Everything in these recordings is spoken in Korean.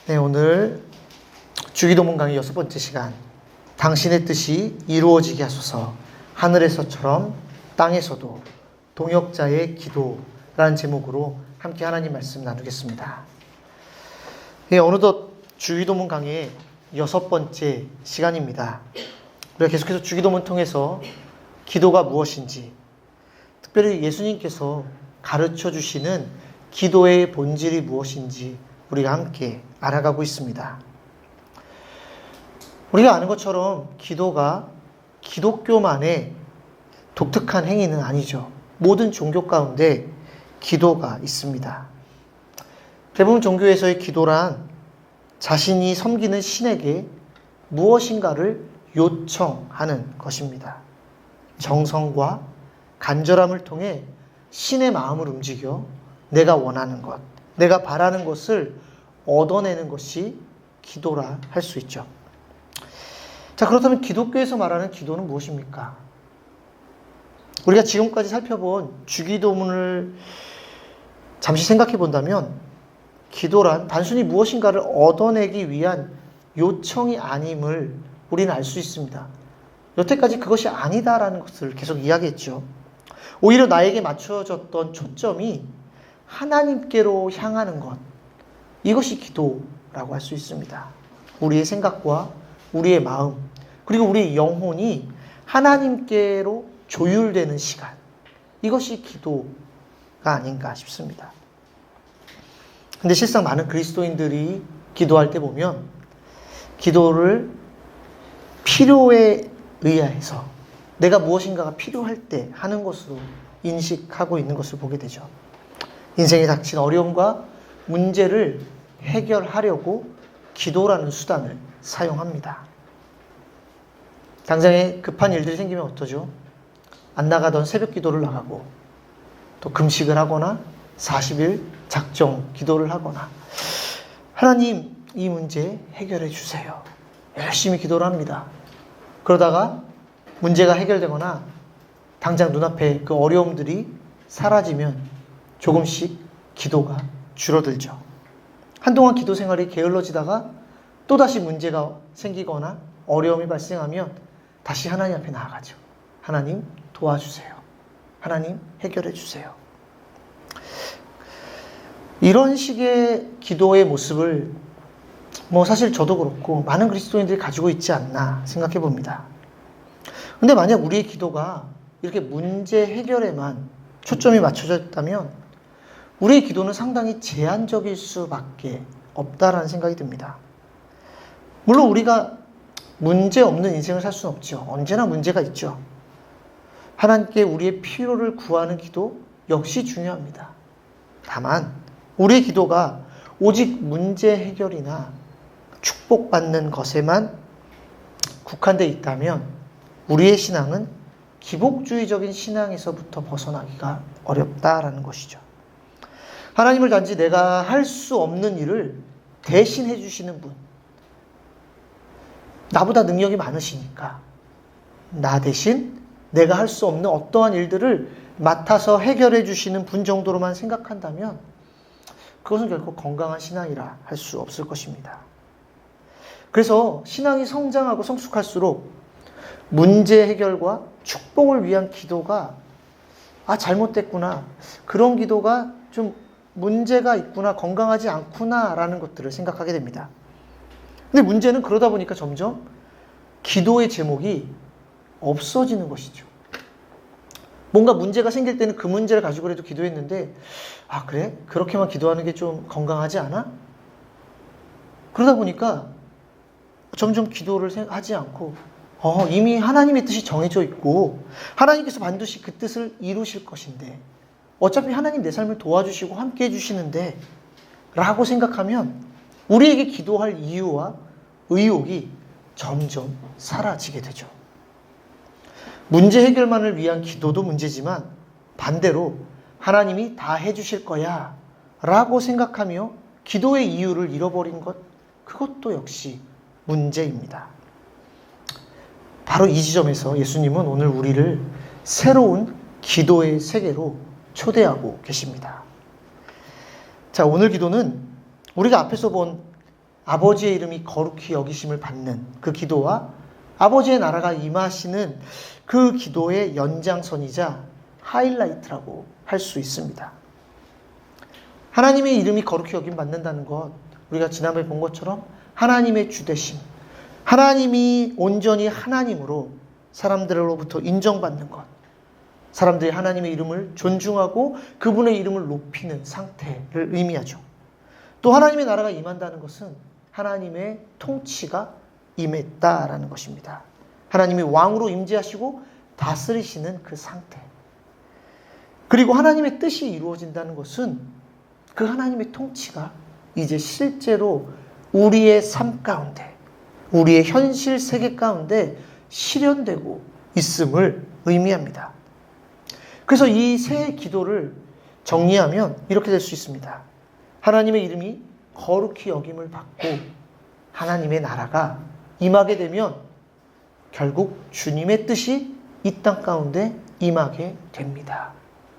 네, 오늘 주기도문 강의 6번째 시간, 당신의 뜻이 이루어지게 하소서, 하늘에서처럼 땅에서도, 동역자의 기도라는 제목으로 함께 하나님 말씀 나누겠습니다. 네, 어느덧 주기도문 강의 6번째 시간입니다. 우리가 계속해서 주기도문 통해서 기도가 무엇인지, 특별히 예수님께서 가르쳐 주시는 기도의 본질이 무엇인지 우리가 함께 알아가고 있습니다. 우리가 아는 것처럼 기도가 기독교만의 독특한 행위는 아니죠. 모든 종교 가운데 기도가 있습니다. 대부분 종교에서의 기도란 자신이 섬기는 신에게 무엇인가를 요청하는 것입니다. 정성과 간절함을 통해 신의 마음을 움직여 내가 원하는 것, 내가 바라는 것을 얻어내는 것이 기도라 할 수 있죠. 자, 그렇다면 기독교에서 말하는 기도는 무엇입니까? 우리가 지금까지 살펴본 주기도문을 잠시 생각해 본다면 기도란 단순히 무엇인가를 얻어내기 위한 요청이 아님을 우리는 알 수 있습니다. 여태까지 그것이 아니다라는 것을 계속 이야기했죠. 오히려 나에게 맞춰졌던 초점이 하나님께로 향하는 것, 이것이 기도라고 할 수 있습니다. 우리의 생각과 우리의 마음, 그리고 우리의 영혼이 하나님께로 조율되는 시간, 이것이 기도가 아닌가 싶습니다. 근데 실상 많은 그리스도인들이 기도할 때 보면 기도를 필요에 의해서 내가 무엇인가가 필요할 때 하는 것으로 인식하고 있는 것을 보게 되죠. 인생에 닥친 어려움과 문제를 해결하려고 기도라는 수단을 사용합니다. 당장에 급한 일들이 생기면 어떠죠? 안 나가던 새벽 기도를 나가고 또 금식을 하거나 40일 작정 기도를 하거나 하나님 이 문제 해결해 주세요. 열심히 기도를 합니다. 그러다가 문제가 해결되거나 당장 눈앞에 그 어려움들이 사라지면 조금씩 기도가 줄어들죠. 한동안 기도 생활이 게을러지다가 또다시 문제가 생기거나 어려움이 발생하면 다시 하나님 앞에 나아가죠. 하나님 도와주세요. 하나님 해결해 주세요. 이런 식의 기도의 모습을 사실 저도 그렇고 많은 그리스도인들이 가지고 있지 않나 생각해 봅니다. 근데 만약 우리의 기도가 이렇게 문제 해결에만 초점이 맞춰져 있다면 우리의 기도는 상당히 제한적일 수밖에 없다라는 생각이 듭니다. 물론 우리가 문제 없는 인생을 살 수는 없죠. 언제나 문제가 있죠. 하나님께 우리의 필요를 구하는 기도 역시 중요합니다. 다만 우리의 기도가 오직 문제 해결이나 축복받는 것에만 국한되어 있다면 우리의 신앙은 기복주의적인 신앙에서부터 벗어나기가 어렵다라는 것이죠. 하나님을 단지 내가 할 수 없는 일을 대신 해주시는 분, 나보다 능력이 많으시니까 나 대신 내가 할 수 없는 어떠한 일들을 맡아서 해결해 주시는 분 정도로만 생각한다면 그것은 결코 건강한 신앙이라 할 수 없을 것입니다. 그래서 신앙이 성장하고 성숙할수록 문제 해결과 축복을 위한 기도가 잘못됐구나, 그런 기도가 좀 문제가 있구나, 건강하지 않구나라는 것들을 생각하게 됩니다. 근데 문제는 그러다 보니까 점점 기도의 제목이 없어지는 것이죠. 뭔가 문제가 생길 때는 그 문제를 가지고라도 기도했는데 그래? 그렇게만 기도하는 게 좀 건강하지 않아? 그러다 보니까 점점 기도를 하지 않고 이미 하나님의 뜻이 정해져 있고 하나님께서 반드시 그 뜻을 이루실 것인데 어차피 하나님 내 삶을 도와주시고 함께 해주시는데 라고 생각하면 우리에게 기도할 이유와 의욕이 점점 사라지게 되죠. 문제 해결만을 위한 기도도 문제지만 반대로 하나님이 다 해주실 거야 라고 생각하며 기도의 이유를 잃어버린 것, 그것도 역시 문제입니다. 바로 이 지점에서 예수님은 오늘 우리를 새로운 기도의 세계로 초대하고 계십니다. 자, 오늘 기도는 우리가 앞에서 본 아버지의 이름이 거룩히 여기심을 받는 그 기도와 아버지의 나라가 임하시는 그 기도의 연장선이자 하이라이트라고 할 수 있습니다. 하나님의 이름이 거룩히 여김 받는다는 것, 우리가 지난번에 본 것처럼 하나님의 주되심, 하나님이 온전히 하나님으로 사람들로부터 인정받는 것, 사람들이 하나님의 이름을 존중하고 그분의 이름을 높이는 상태를 의미하죠. 또 하나님의 나라가 임한다는 것은 하나님의 통치가 임했다라는 것입니다. 하나님이 왕으로 임재하시고 다스리시는 그 상태. 그리고 하나님의 뜻이 이루어진다는 것은 그 하나님의 통치가 이제 실제로 우리의 삶 가운데, 우리의 현실 세계 가운데 실현되고 있음을 의미합니다. 그래서 이 세 기도를 정리하면 이렇게 될 수 있습니다. 하나님의 이름이 거룩히 여김을 받고 하나님의 나라가 임하게 되면 결국 주님의 뜻이 이 땅 가운데 임하게 됩니다.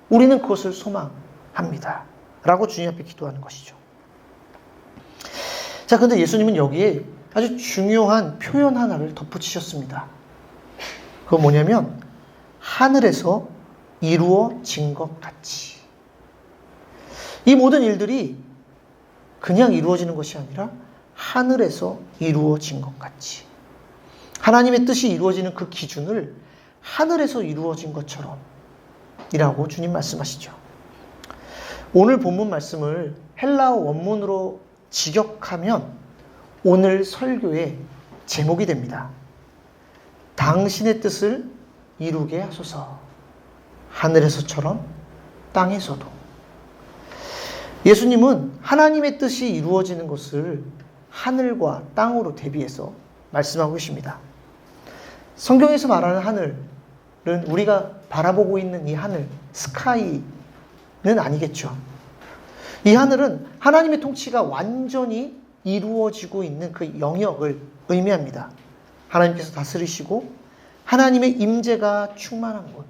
우리는 그것을 소망합니다. 라고 주님 앞에 기도하는 것이죠. 자, 근데 예수님은 여기에 아주 중요한 표현 하나를 덧붙이셨습니다. 그건 뭐냐면 하늘에서 이루어진 것 같이. 이 모든 일들이 그냥 이루어지는 것이 아니라 하늘에서 이루어진 것 같이. 하나님의 뜻이 이루어지는 그 기준을 하늘에서 이루어진 것처럼 이라고 주님 말씀하시죠. 오늘 본문 말씀을 헬라어 원문으로 직역하면 오늘 설교의 제목이 됩니다. 당신의 뜻을 이루게 하소서. 하늘에서처럼 땅에서도. 예수님은 하나님의 뜻이 이루어지는 것을 하늘과 땅으로 대비해서 말씀하고 계십니다. 성경에서 말하는 하늘은 우리가 바라보고 있는 이 하늘, 스카이는 아니겠죠. 이 하늘은 하나님의 통치가 완전히 이루어지고 있는 그 영역을 의미합니다. 하나님께서 다스리시고 하나님의 임재가 충만한 곳,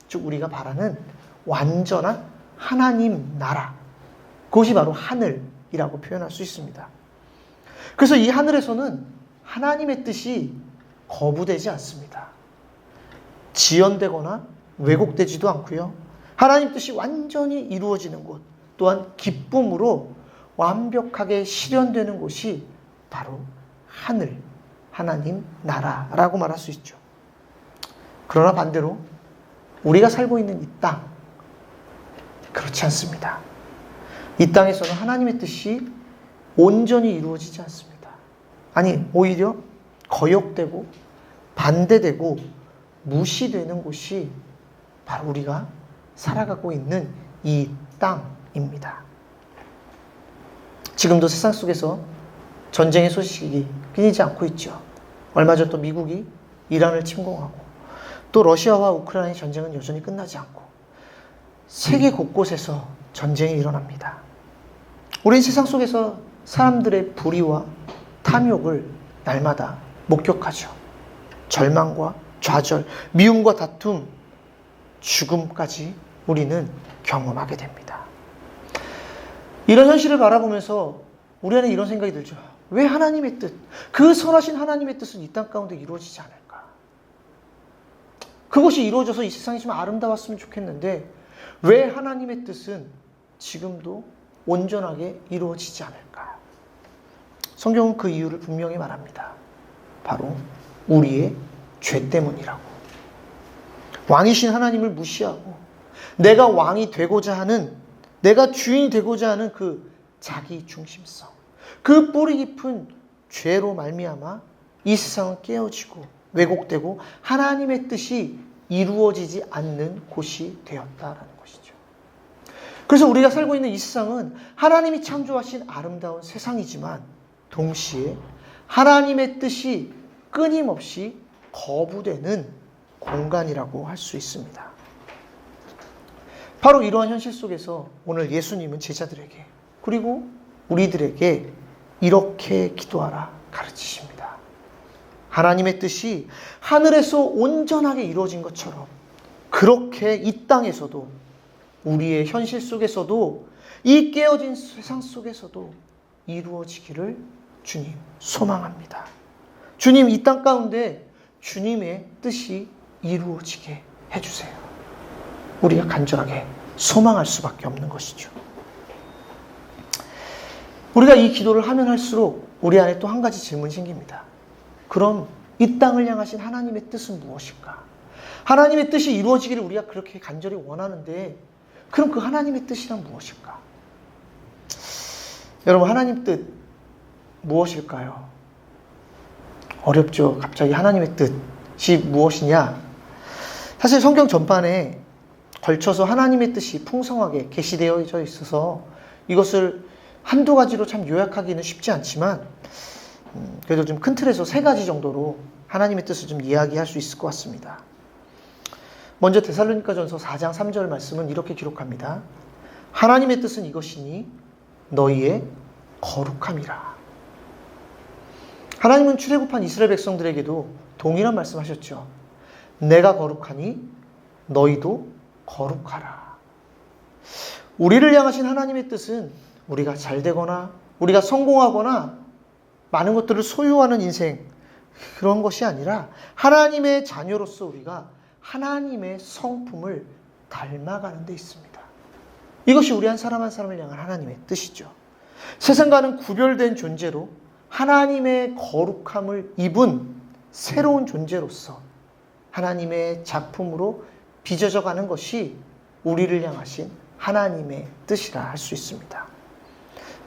즉 우리가 바라는 완전한 하나님 나라, 그것이 바로 하늘이라고 표현할 수 있습니다. 그래서 이 하늘에서는 하나님의 뜻이 거부되지 않습니다. 지연되거나 왜곡되지도 않고요. 하나님 뜻이 완전히 이루어지는 곳, 또한 기쁨으로 완벽하게 실현되는 곳이 바로 하늘, 하나님 나라라고 말할 수 있죠. 그러나 반대로 우리가 살고 있는 이 땅, 그렇지 않습니다. 이 땅에서는 하나님의 뜻이 온전히 이루어지지 않습니다. 아니, 오히려 거역되고 반대되고 무시되는 곳이 바로 우리가 살아가고 있는 이 땅입니다. 지금도 세상 속에서 전쟁의 소식이 끊이지 않고 있죠. 얼마 전 또 미국이 이란을 침공하고 또 러시아와 우크라이나의 전쟁은 여전히 끝나지 않고 세계 곳곳에서 전쟁이 일어납니다. 우린 세상 속에서 사람들의 불의와 탐욕을 날마다 목격하죠. 절망과 좌절, 미움과 다툼, 죽음까지 우리는 경험하게 됩니다. 이런 현실을 바라보면서 우리 안에 이런 생각이 들죠. 왜 하나님의 뜻, 그 선하신 하나님의 뜻은 이 땅 가운데 이루어지지 않을까? 그것이 이루어져서 이 세상이 좀 아름다웠으면 좋겠는데 왜 하나님의 뜻은 지금도 온전하게 이루어지지 않을까? 성경은 그 이유를 분명히 말합니다. 바로 우리의 죄 때문이라고. 왕이신 하나님을 무시하고 내가 왕이 되고자 하는, 내가 주인이 되고자 하는 그 자기 중심성, 그 뿌리 깊은 죄로 말미암아 이 세상은 깨어지고 왜곡되고 하나님의 뜻이 이루어지지 않는 곳이 되었다라는 것이죠. 그래서 우리가 살고 있는 이 세상은 하나님이 창조하신 아름다운 세상이지만 동시에 하나님의 뜻이 끊임없이 거부되는 공간이라고 할 수 있습니다. 바로 이러한 현실 속에서 오늘 예수님은 제자들에게 그리고 우리들에게 이렇게 기도하라 가르치십니다. 하나님의 뜻이 하늘에서 온전하게 이루어진 것처럼 그렇게 이 땅에서도, 우리의 현실 속에서도, 이 깨어진 세상 속에서도 이루어지기를 주님 소망합니다. 주님 이 땅 가운데 주님의 뜻이 이루어지게 해주세요. 우리가 간절하게 소망할 수밖에 없는 것이죠. 우리가 이 기도를 하면 할수록 우리 안에 또 한 가지 질문이 생깁니다. 그럼 이 땅을 향하신 하나님의 뜻은 무엇일까? 하나님의 뜻이 이루어지기를 우리가 그렇게 간절히 원하는데 그럼 그 하나님의 뜻이란 무엇일까? 여러분 하나님 뜻 무엇일까요? 어렵죠. 갑자기 하나님의 뜻이 무엇이냐? 사실 성경 전반에 걸쳐서 하나님의 뜻이 풍성하게 계시되어져 있어서 이것을 한두 가지로 참 요약하기는 쉽지 않지만 그래도 좀 큰 틀에서 3가지 정도로 하나님의 뜻을 좀 이야기할 수 있을 것 같습니다. 먼저 데살로니가전서 4장 3절 말씀은 이렇게 기록합니다. 하나님의 뜻은 이것이니 너희의 거룩함이라. 하나님은 출애굽한 이스라엘 백성들에게도 동일한 말씀하셨죠. 내가 거룩하니 너희도 거룩하라. 우리를 향하신 하나님의 뜻은 우리가 잘 되거나 우리가 성공하거나 많은 것들을 소유하는 인생 그런 것이 아니라 하나님의 자녀로서 우리가 하나님의 성품을 닮아가는 데 있습니다. 이것이 우리 한 사람 한 사람을 향한 하나님의 뜻이죠. 세상과는 구별된 존재로 하나님의 거룩함을 입은 새로운 존재로서 하나님의 작품으로 빚어져 가는 것이 우리를 향하신 하나님의 뜻이라 할 수 있습니다.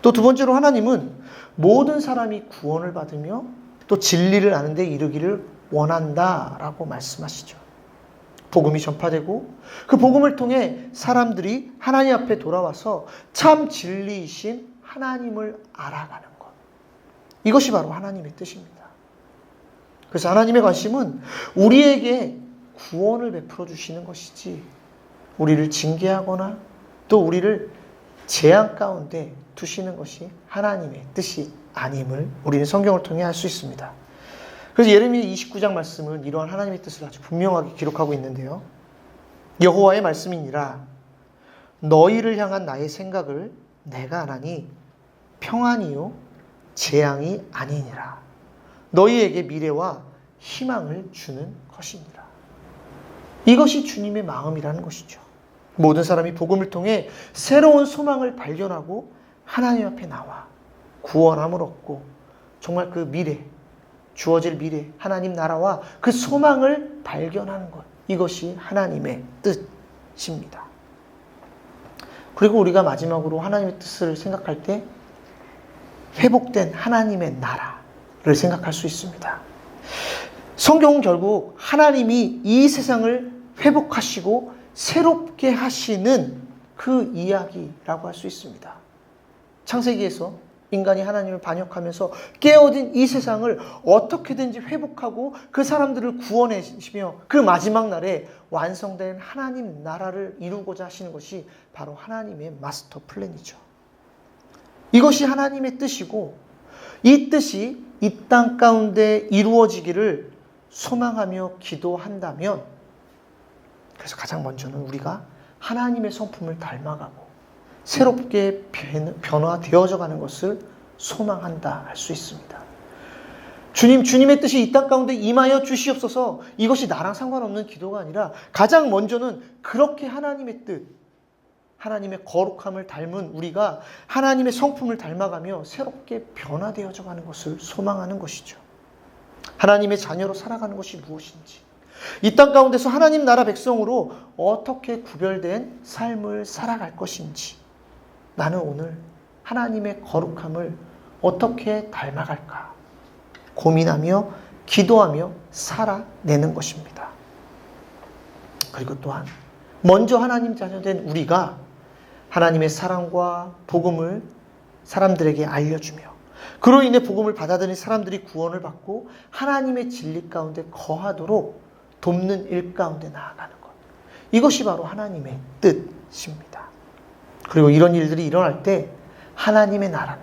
또 두 번째로 하나님은 모든 사람이 구원을 받으며 또 진리를 아는 데 이르기를 원한다라고 말씀하시죠. 복음이 전파되고 그 복음을 통해 사람들이 하나님 앞에 돌아와서 참 진리이신 하나님을 알아가는 것. 이것이 바로 하나님의 뜻입니다. 그래서 하나님의 관심은 우리에게 구원을 베풀어 주시는 것이지 우리를 징계하거나 또 우리를 재앙 가운데 두시는 것이 하나님의 뜻이 아님을 우리는 성경을 통해 알 수 있습니다. 그래서 예레미야 29장 말씀은 이러한 하나님의 뜻을 아주 분명하게 기록하고 있는데요. 여호와의 말씀이니라 너희를 향한 나의 생각을 내가 아나니 평안이요 재앙이 아니니라. 너희에게 미래와 희망을 주는 것이니라. 이것이 주님의 마음이라는 것이죠. 모든 사람이 복음을 통해 새로운 소망을 발견하고 하나님 앞에 나와 구원함을 얻고 정말 그 미래, 주어질 미래, 하나님 나라와 그 소망을 발견하는 것. 이것이 하나님의 뜻입니다. 그리고 우리가 마지막으로 하나님의 뜻을 생각할 때 회복된 하나님의 나라를 생각할 수 있습니다. 성경은 결국 하나님이 이 세상을 회복하시고 새롭게 하시는 그 이야기라고 할 수 있습니다. 창세기에서 인간이 하나님을 반역하면서 깨어진 이 세상을 어떻게든지 회복하고 그 사람들을 구원하시며 그 마지막 날에 완성된 하나님 나라를 이루고자 하시는 것이 바로 하나님의 마스터 플랜이죠. 이것이 하나님의 뜻이고 이 뜻이 이 땅 가운데 이루어지기를 소망하며 기도한다면 그래서 가장 먼저는 우리가 하나님의 성품을 닮아가고 새롭게 변화되어져 가는 것을 소망한다 할 수 있습니다. 주님의 뜻이 이 땅 가운데 임하여 주시옵소서. 이것이 나랑 상관없는 기도가 아니라 가장 먼저는 그렇게 하나님의 뜻, 하나님의 거룩함을 닮은 우리가 하나님의 성품을 닮아가며 새롭게 변화되어져 가는 것을 소망하는 것이죠. 하나님의 자녀로 살아가는 것이 무엇인지, 이 땅 가운데서 하나님 나라 백성으로 어떻게 구별된 삶을 살아갈 것인지, 나는 오늘 하나님의 거룩함을 어떻게 닮아갈까 고민하며 기도하며 살아내는 것입니다. 그리고 또한 먼저 하나님 자녀된 우리가 하나님의 사랑과 복음을 사람들에게 알려주며 그로 인해 복음을 받아들인 사람들이 구원을 받고 하나님의 진리 가운데 거하도록 돕는 일 가운데 나아가는 것. 이것이 바로 하나님의 뜻입니다. 그리고 이런 일들이 일어날 때 하나님의 나라는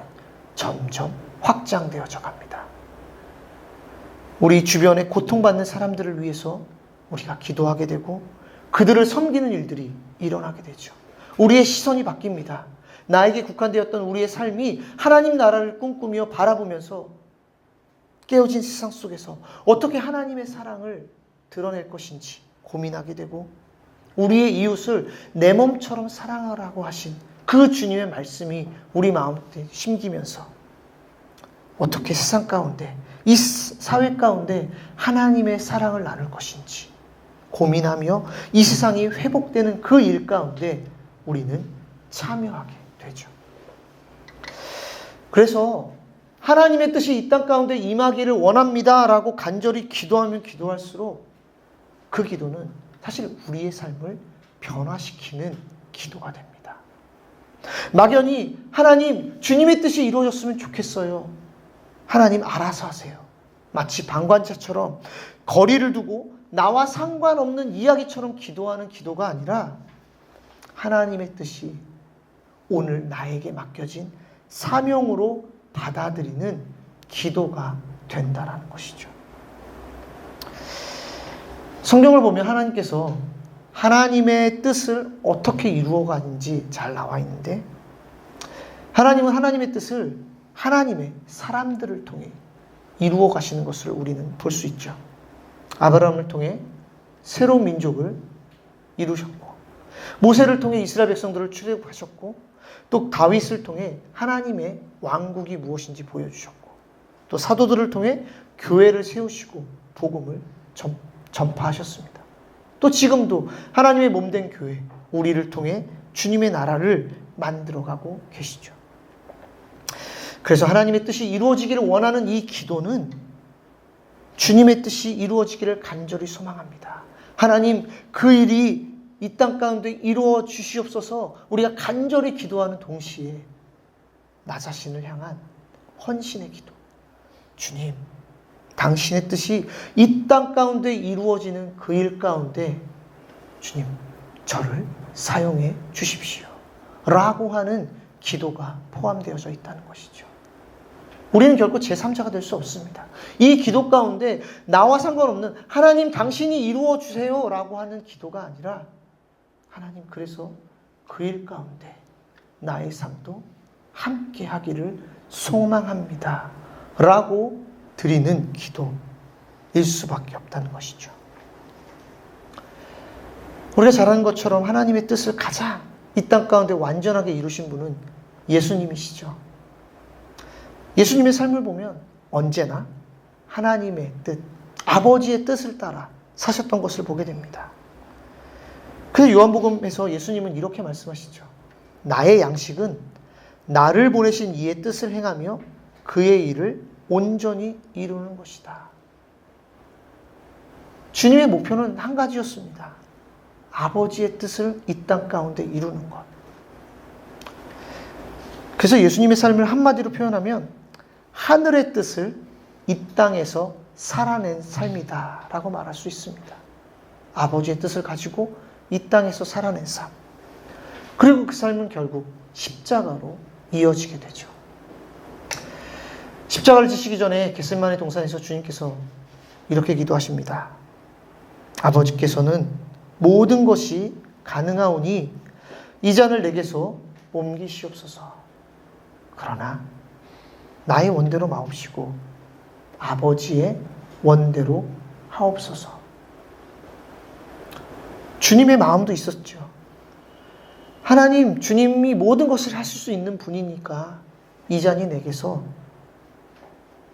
점점 확장되어져 갑니다. 우리 주변에 고통받는 사람들을 위해서 우리가 기도하게 되고 그들을 섬기는 일들이 일어나게 되죠. 우리의 시선이 바뀝니다. 나에게 국한되었던 우리의 삶이 하나님 나라를 꿈꾸며 바라보면서 깨어진 세상 속에서 어떻게 하나님의 사랑을 드러낼 것인지 고민하게 되고, 우리의 이웃을 내 몸처럼 사랑하라고 하신 그 주님의 말씀이 우리 마음에 심기면서 어떻게 세상 가운데, 이 사회 가운데 하나님의 사랑을 나눌 것인지 고민하며 이 세상이 회복되는 그 일 가운데 우리는 참여하게 되죠. 그래서 하나님의 뜻이 이 땅 가운데 임하기를 원합니다라고 간절히 기도하면 기도할수록 그 기도는 사실 우리의 삶을 변화시키는 기도가 됩니다. 막연히 하나님, 주님의 뜻이 이루어졌으면 좋겠어요. 하나님 알아서 하세요. 마치 방관자처럼 거리를 두고 나와 상관없는 이야기처럼 기도하는 기도가 아니라 하나님의 뜻이 오늘 나에게 맡겨진 사명으로 받아들이는 기도가 된다라는 것이죠. 성경을 보면 하나님께서 하나님의 뜻을 어떻게 이루어가는지 잘 나와 있는데, 하나님은 하나님의 뜻을 하나님의 사람들을 통해 이루어 가시는 것을 우리는 볼 수 있죠. 아브라함을 통해 새로운 민족을 이루셨고, 모세를 통해 이스라엘 백성들을 출애굽하셨고, 또 다윗을 통해 하나님의 왕국이 무엇인지 보여주셨고, 또 사도들을 통해 교회를 세우시고 복음을 전파하셨습니다. 또 지금도 하나님의 몸된 교회, 우리를 통해 주님의 나라를 만들어가고 계시죠. 그래서 하나님의 뜻이 이루어지기를 원하는 이 기도는 주님의 뜻이 이루어지기를 간절히 소망합니다. 하나님, 그 일이 이 땅 가운데 이루어 주시옵소서 우리가 간절히 기도하는 동시에 나 자신을 향한 헌신의 기도. 주님, 당신의 뜻이 이 땅 가운데 이루어지는 그 일 가운데 주님, 저를 사용해 주십시오. 라고 하는 기도가 포함되어져 있다는 것이죠. 우리는 결코 제3자가 될 수 없습니다. 이 기도 가운데 나와 상관없는 하나님 당신이 이루어 주세요 라고 하는 기도가 아니라 하나님, 그래서 그 일 가운데 나의 삶도 함께 하기를 소망합니다 라고 드리는 기도일 수밖에 없다는 것이죠. 우리가 잘 아는 것처럼 하나님의 뜻을 가장 이 땅 가운데 완전하게 이루신 분은 예수님이시죠. 예수님의 삶을 보면 언제나 하나님의 뜻, 아버지의 뜻을 따라 사셨던 것을 보게 됩니다. 그래서 요한복음에서 예수님은 이렇게 말씀하시죠. 나의 양식은 나를 보내신 이의 뜻을 행하며 그의 일을 온전히 이루는 것이다. 주님의 목표는 한 가지였습니다. 아버지의 뜻을 이 땅 가운데 이루는 것. 그래서 예수님의 삶을 한마디로 표현하면 하늘의 뜻을 이 땅에서 살아낸 삶이다 라고 말할 수 있습니다. 아버지의 뜻을 가지고 이 땅에서 살아낸 삶. 그리고 그 삶은 결국 십자가로 이어지게 되죠. 십자가를 지시기 전에 겟세마네 동산에서 주님께서 이렇게 기도하십니다. 아버지께서는 모든 것이 가능하오니 이 잔을 내게서 옮기시옵소서. 그러나 나의 원대로 마옵시고 아버지의 원대로 하옵소서. 주님의 마음도 있었죠. 하나님, 주님이 모든 것을 하실 수 있는 분이니까 이 잔이 내게서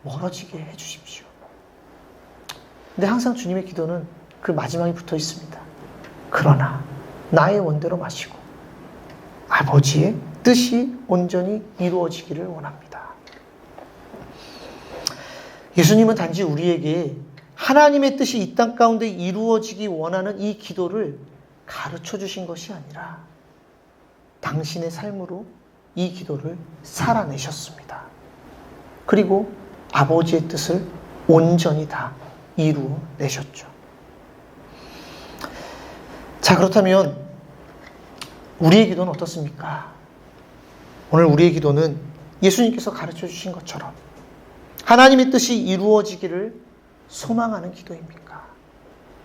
멀어지게 해주십시오. 근데 항상 주님의 기도는 그 마지막에 붙어 있습니다. 그러나 나의 원대로 마시고 아버지의 뜻이 온전히 이루어지기를 원합니다. 예수님은 단지 우리에게 하나님의 뜻이 이 땅 가운데 이루어지기 원하는 이 기도를 가르쳐 주신 것이 아니라 당신의 삶으로 이 기도를 살아내셨습니다. 그리고 아버지의 뜻을 온전히 다 이루어내셨죠. 자, 그렇다면 우리의 기도는 어떻습니까? 오늘 우리의 기도는 예수님께서 가르쳐 주신 것처럼 하나님의 뜻이 이루어지기를 소망하는 기도입니까?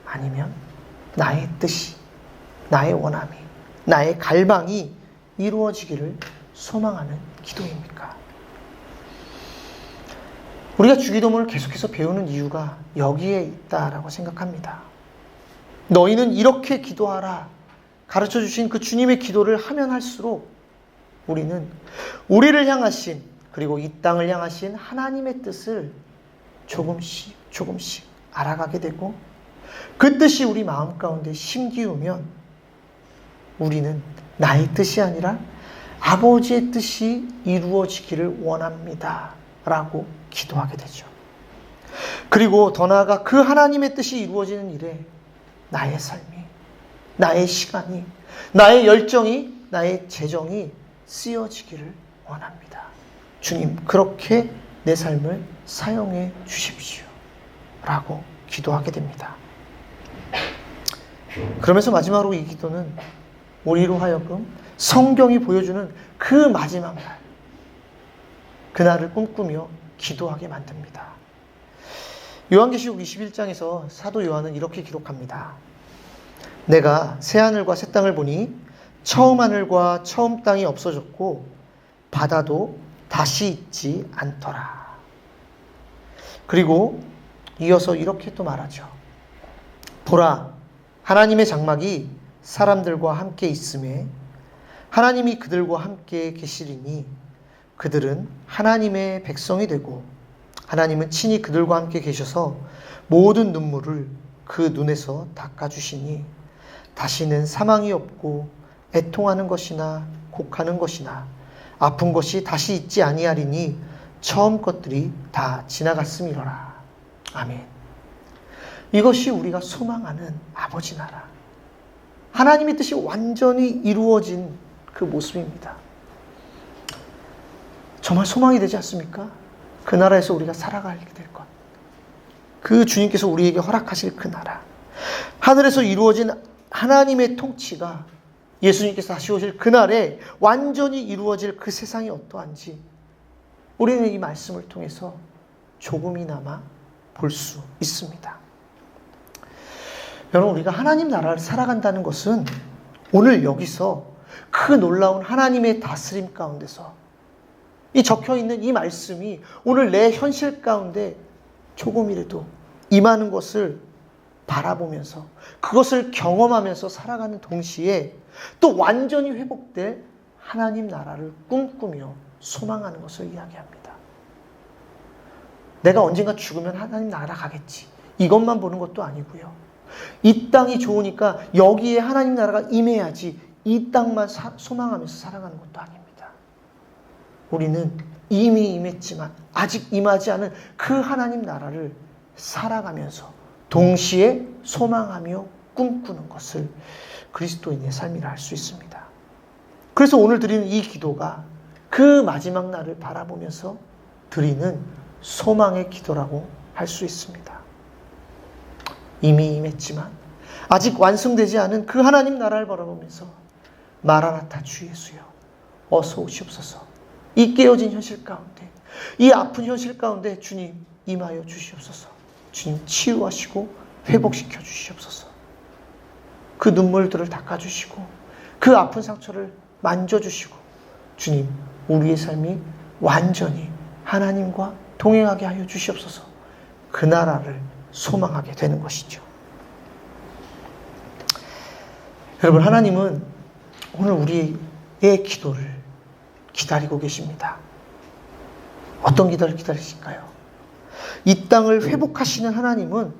아니면 나의 뜻이, 나의 원함이, 나의 갈망이 이루어지기를 소망하는 기도입니까? 우리가 주기도문을 계속해서 배우는 이유가 여기에 있다라고 생각합니다. 너희는 이렇게 기도하라 가르쳐 주신 그 주님의 기도를 하면 할수록 우리는 우리를 향하신, 그리고 이 땅을 향하신 하나님의 뜻을 조금씩 알아가게 되고, 그 뜻이 우리 마음 가운데 심기우면 우리는 나의 뜻이 아니라 아버지의 뜻이 이루어지기를 원합니다 라고 기도하게 되죠. 그리고 더 나아가 그 하나님의 뜻이 이루어지는 일에 나의 삶이, 나의 시간이, 나의 열정이, 나의 재정이 쓰여지기를 원합니다. 주님, 그렇게 내 삶을 사용해 주십시오 라고 기도하게 됩니다. 그러면서 마지막으로 이 기도는 우리로 하여금 성경이 보여주는 그 마지막 날, 그날을 꿈꾸며 기도하게 만듭니다. 요한계시록 21장에서 사도 요한은 이렇게 기록합니다. 내가 새하늘과 새 땅을 보니 처음 하늘과 처음 땅이 없어졌고 바다도 다시 있지 않더라. 그리고 이어서 이렇게 또 말하죠. 보라, 하나님의 장막이 사람들과 함께 있음에 하나님이 그들과 함께 계시리니 그들은 하나님의 백성이 되고 하나님은 친히 그들과 함께 계셔서 모든 눈물을 그 눈에서 닦아주시니 다시는 사망이 없고 애통하는 것이나 곡하는 것이나 아픈 것이 다시 있지 아니하리니 처음 것들이 다 지나갔음이로라. 아멘. 이것이 우리가 소망하는 아버지 나라, 하나님의 뜻이 완전히 이루어진 그 모습입니다. 정말 소망이 되지 않습니까? 그 나라에서 우리가 살아가게 될 것, 그 주님께서 우리에게 허락하실 그 나라, 하늘에서 이루어진 하나님의 통치가 예수님께서 다시 오실 그날에 완전히 이루어질 그 세상이 어떠한지 우리는 이 말씀을 통해서 조금이나마 볼 수 있습니다. 여러분, 우리가 하나님 나라를 살아간다는 것은 오늘 여기서 그 놀라운 하나님의 다스림 가운데서 이 적혀있는 이 말씀이 오늘 내 현실 가운데 조금이라도 임하는 것을 바라보면서 그것을 경험하면서 살아가는 동시에 또 완전히 회복될 하나님 나라를 꿈꾸며 소망하는 것을 이야기합니다. 내가 언젠가 죽으면 하나님 나라 가겠지, 이것만 보는 것도 아니고요. 이 땅이 좋으니까 여기에 하나님 나라가 임해야지, 이 땅만 소망하면서 살아가는 것도 아닙니다. 우리는 이미 임했지만 아직 임하지 않은 그 하나님 나라를 살아가면서 동시에 소망하며 꿈꾸는 것을 그리스도인의 삶이라 할 수 있습니다. 그래서 오늘 드리는 이 기도가 그 마지막 날을 바라보면서 드리는 소망의 기도라고 할 수 있습니다. 이미 임했지만 아직 완성되지 않은 그 하나님 나라를 바라보면서 마라나타 주 예수여 어서 오시옵소서. 이 깨어진 현실 가운데, 이 아픈 현실 가운데 주님 임하여 주시옵소서. 주님 치유하시고 회복시켜 주시옵소서. 그 눈물들을 닦아주시고 그 아픈 상처를 만져주시고 주님, 우리의 삶이 완전히 하나님과 동행하게 하여 주시옵소서. 그 나라를 소망하게 되는 것이죠. 여러분, 하나님은 오늘 우리의 기도를 기다리고 계십니다. 어떤 기도를 기다리실까요? 이 땅을 회복하시는 하나님은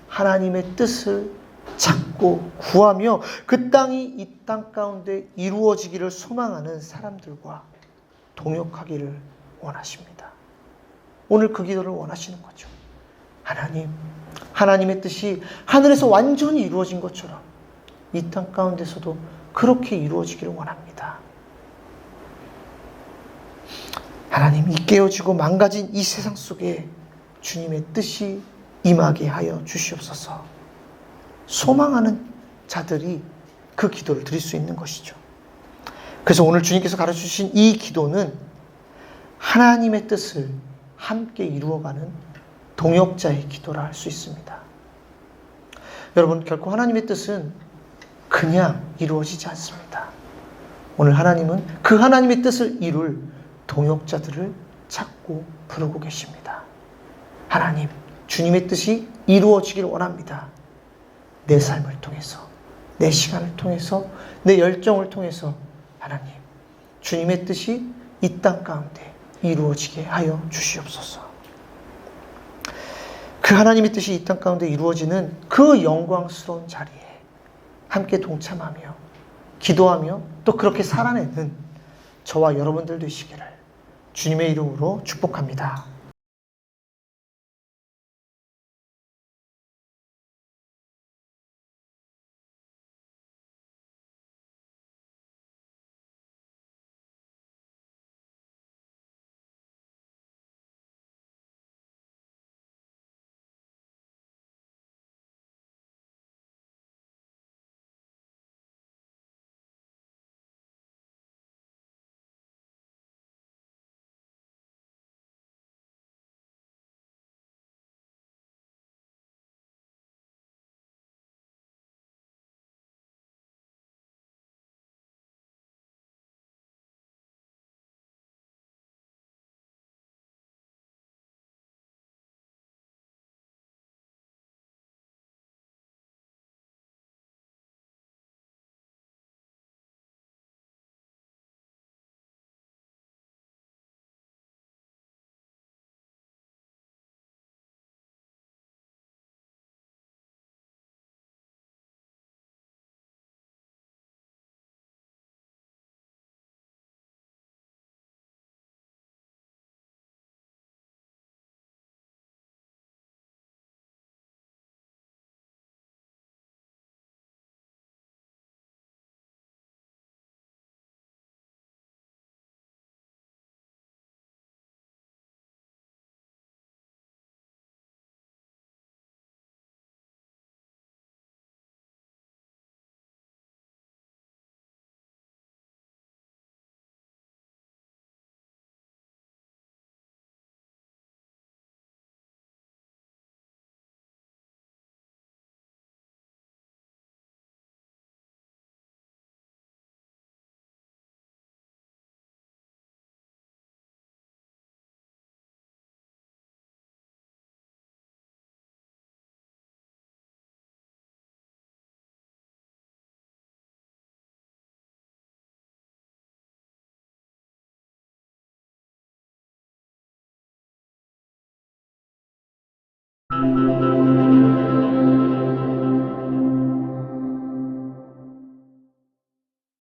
하나님의 뜻을 찾고 구하며 그 땅이 이 땅 가운데 이루어지기를 소망하는 사람들과 동역하기를 원하십니다. 오늘 그 기도를 원하시는 거죠. 하나님, 하나님의 뜻이 하늘에서 완전히 이루어진 것처럼 이 땅 가운데서도 그렇게 이루어지기를 원합니다. 하나님, 이 깨어지고 망가진 이 세상 속에 주님의 뜻이 임하게 하여 주시옵소서. 소망하는 자들이 그 기도를 드릴 수 있는 것이죠. 그래서 오늘 주님께서 가르쳐주신 이 기도는 하나님의 뜻을 함께 이루어가는 동역자의 기도라 할 수 있습니다. 여러분, 결코 하나님의 뜻은 그냥 이루어지지 않습니다. 오늘 하나님은 그 하나님의 뜻을 이룰 동역자들을 찾고 부르고 계십니다. 하나님, 주님의 뜻이 이루어지길 원합니다. 내 삶을 통해서, 내 시간을 통해서, 내 열정을 통해서 하나님, 주님의 뜻이 이 땅 가운데 이루어지게 하여 주시옵소서. 그 하나님의 뜻이 이 땅 가운데 이루어지는 그 영광스러운 자리에 함께 동참하며 기도하며 또 그렇게 살아내는 저와 여러분들 되시기를 주님의 이름으로 축복합니다.